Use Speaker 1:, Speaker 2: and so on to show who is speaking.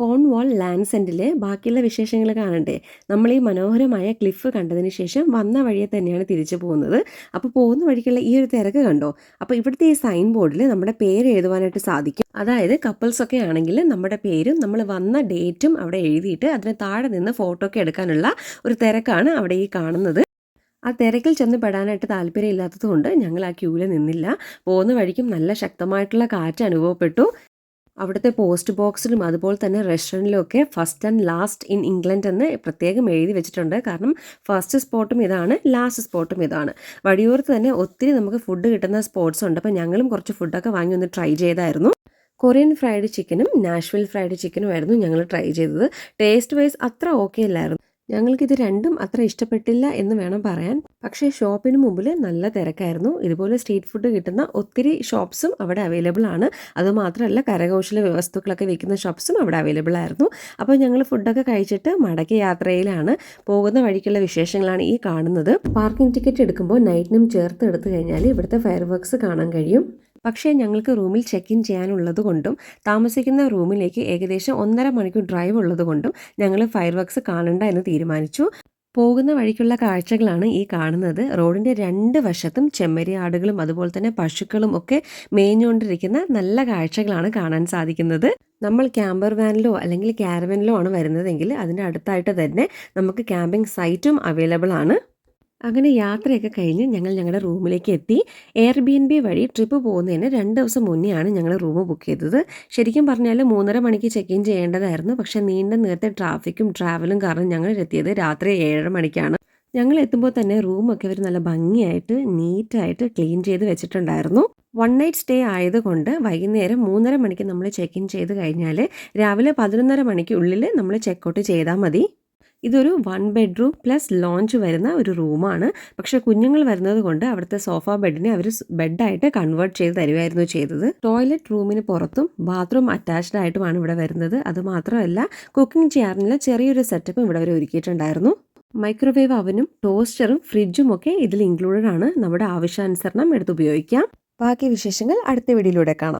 Speaker 1: Cornwall lands എൻഡിലെ ബാക്കിയുള്ള വിശേഷങ്ങൾ കാണണ്ടേ? നമ്മൾ ഈ മനോഹരമായ ക്ലിഫ് കണ്ടതിന് ശേഷം വന്ന വഴിയെ തന്നെയാണ് തിരിച്ചു പോകുന്നത്. അപ്പോൾ പോകുന്ന വഴിക്കുള്ള ഈ ഒരു തിരക്ക് കണ്ടോ? അപ്പോൾ ഇവിടുത്തെ ഈ സൈൻ ബോർഡിൽ നമ്മുടെ പേര് എഴുതുവാനായിട്ട് സാധിക്കും. അതായത് കപ്പിൾസൊക്കെ ആണെങ്കിൽ നമ്മുടെ പേരും നമ്മൾ വന്ന ഡേറ്റും അവിടെ എഴുതിയിട്ട് അതിന് താഴെ നിന്ന് ഫോട്ടോ ഒക്കെ എടുക്കാനുള്ള ഒരു തിരക്കാണ് അവിടെ ഈ കാണുന്നത്. ആ തിരക്കിൽ ചെന്ന് പെടാനായിട്ട് താല്പര്യമില്ലാത്തത് കൊണ്ട് ഞങ്ങൾ ആ ക്യൂവിൽ നിന്നില്ല. പോകുന്ന വഴിക്കും നല്ല ശക്തമായിട്ടുള്ള കാറ്റ് അനുഭവപ്പെട്ടു. അവിടുത്തെ പോസ്റ്റ് ബോക്സിലും അതുപോലെ തന്നെ റെസ്റ്റോറൻറ്റിലും ഒക്കെ first and last in England എന്ന് പ്രത്യേകം എഴുതി വെച്ചിട്ടുണ്ട്. കാരണം ഫസ്റ്റ് സ്പോട്ടും ഇതാണ്, ലാസ്റ്റ് സ്പോട്ടും ഇതാണ്. വഴിയോരത്ത് തന്നെ ഒത്തിരി നമുക്ക് ഫുഡ് കിട്ടുന്ന സ്പോട്ട്സ് ഉണ്ട്. അപ്പോൾ ഞങ്ങളും കുറച്ച് ഫുഡൊക്കെ വാങ്ങി ഒന്ന് ട്രൈ ചെയ്തായിരുന്നു. കൊറിയൻ ഫ്രൈഡ് ചിക്കനും നാഷ്വിൽ ഫ്രൈഡ് ചിക്കനും ആയിരുന്നു ഞങ്ങൾ ട്രൈ ചെയ്തത്. ടേസ്റ്റ് വൈസ് അത്ര ഓക്കെ അല്ലായിരുന്നു. ഞങ്ങൾക്കിത് രണ്ടും അത്ര ഇഷ്ടപ്പെട്ടില്ല എന്ന് വേണം പറയാൻ. പക്ഷേ ഷോപ്പിന് മുമ്പിൽ നല്ല തിരക്കായിരുന്നു. ഇതുപോലെ സ്ട്രീറ്റ് ഫുഡ് കിട്ടുന്ന ഒത്തിരി ഷോപ്സും അവിടെ അവൈലബിൾ ആണ്. അതുമാത്രമല്ല കരകൗശല വസ്തുക്കളൊക്കെ വിൽക്കുന്ന ഷോപ്സും അവിടെ അവൈലബിൾ ആയിരുന്നു. അപ്പോൾ ഞങ്ങൾ ഫുഡൊക്കെ കഴിച്ചിട്ട് മടക്കി യാത്രയിലാണ്. പോകുന്ന വഴിക്കുള്ള വിശേഷങ്ങളാണ് ഈ കാണുന്നത്. പാർക്കിംഗ് ടിക്കറ്റ് എടുക്കുമ്പോൾ നൈറ്റിനും ചേർത്ത് എടുത്തു കഴിഞ്ഞാൽ ഇവിടുത്തെ ഫയർ വർക്ക്സ് കാണാൻ കഴിയും. പക്ഷേ ഞങ്ങൾക്ക് റൂമിൽ ചെക്ക് ഇൻ ചെയ്യാനുള്ളത് കൊണ്ടും താമസിക്കുന്ന റൂമിലേക്ക് ഏകദേശം 1.5 മണിക്കൂർ ഡ്രൈവ് ഉള്ളത് കൊണ്ടും ഞങ്ങൾ ഫയർ വർക്ക്സ് കാണണ്ട എന്ന് തീരുമാനിച്ചു. പോകുന്ന വഴിക്കുള്ള കാഴ്ചകളാണ് ഈ കാണുന്നത്. റോഡിൻ്റെ 2 വശത്തും ചെമ്മരിയാടുകളും അതുപോലെ തന്നെ പശുക്കളും ഒക്കെ മേഞ്ഞുകൊണ്ടിരിക്കുന്ന നല്ല കാഴ്ചകളാണ് കാണാൻ സാധിക്കുന്നത്. നമ്മൾ ക്യാമ്പർ വാനിലോ അല്ലെങ്കിൽ കാരവനിലോ ആണ് വരുന്നതെങ്കിൽ അതിൻ്റെ അടുത്തായിട്ട് തന്നെ നമുക്ക് ക്യാമ്പിംഗ് സൈറ്റും അവൈലബിൾ ആണ്. അങ്ങനെ യാത്രയൊക്കെ കഴിഞ്ഞ് ഞങ്ങൾ ഞങ്ങളുടെ റൂമിലേക്ക് എത്തി. എയർബിഎൻബി വഴി ട്രിപ്പ് പോകുന്നതിന് 2 ദിവസം മുന്നെയാണ് ഞങ്ങൾ റൂം ബുക്ക് ചെയ്തത്. ശരിക്കും പറഞ്ഞാൽ 3:30 മണിക്ക് ചെക്ക് ഇൻ ചെയ്യേണ്ടതായിരുന്നു. പക്ഷേ നേരത്തെ ട്രാഫിക്കും ട്രാവലും കാരണം ഞങ്ങൾ എത്തിയത് രാത്രി 7:30 മണിക്കാണ്. ഞങ്ങൾ എത്തുമ്പോൾ തന്നെ റൂമൊക്കെ അവർ നല്ല ഭംഗിയായിട്ട് നീറ്റായിട്ട് ക്ലീൻ ചെയ്ത് വെച്ചിട്ടുണ്ടായിരുന്നു. 1 നൈറ്റ് സ്റ്റേ ആയതുകൊണ്ട് വൈകുന്നേരം 3:30 മണിക്ക് നമ്മൾ ചെക്ക് ഇൻ ചെയ്ത് കഴിഞ്ഞാൽ രാവിലെ 11:30 മണിക്കുള്ളിൽ നമ്മൾ ചെക്കൗട്ട് ചെയ്താൽ മതി. ഇതൊരു 1 ബെഡ്റൂം പ്ലസ് ലോഞ്ച് വരുന്ന ഒരു റൂമാണ്. പക്ഷെ കുഞ്ഞുങ്ങൾ വരുന്നത് കൊണ്ട് അവിടുത്തെ സോഫ ബെഡിനെ അവർ ബെഡായിട്ട് കൺവേർട്ട് ചെയ്ത് തരുമായിരുന്നു ചെയ്തത്. ടോയ്ലറ്റ് റൂമിന് പുറത്തും ബാത്റൂം അറ്റാച്ച്ഡ് ആയിട്ടുമാണ് ഇവിടെ വരുന്നത്. അതുമാത്രമല്ല കുക്കിംഗ് ചെയ്യാനുള്ള ചെറിയൊരു സെറ്റപ്പും ഇവിടെ അവർ ഒരുക്കിയിട്ടുണ്ടായിരുന്നു. മൈക്രോവേവ് അവനും ടോസ്റ്ററും ഫ്രിഡ്ജും ഒക്കെ ഇതിൽ ഇൻക്ലൂഡഡ് ആണ്. നമ്മുടെ ആവശ്യാനുസരണം എടുത്ത് ഉപയോഗിക്കാം. ബാക്കി വിശേഷങ്ങൾ അടുത്ത വീഡിയോയിലൂടെ കാണാം.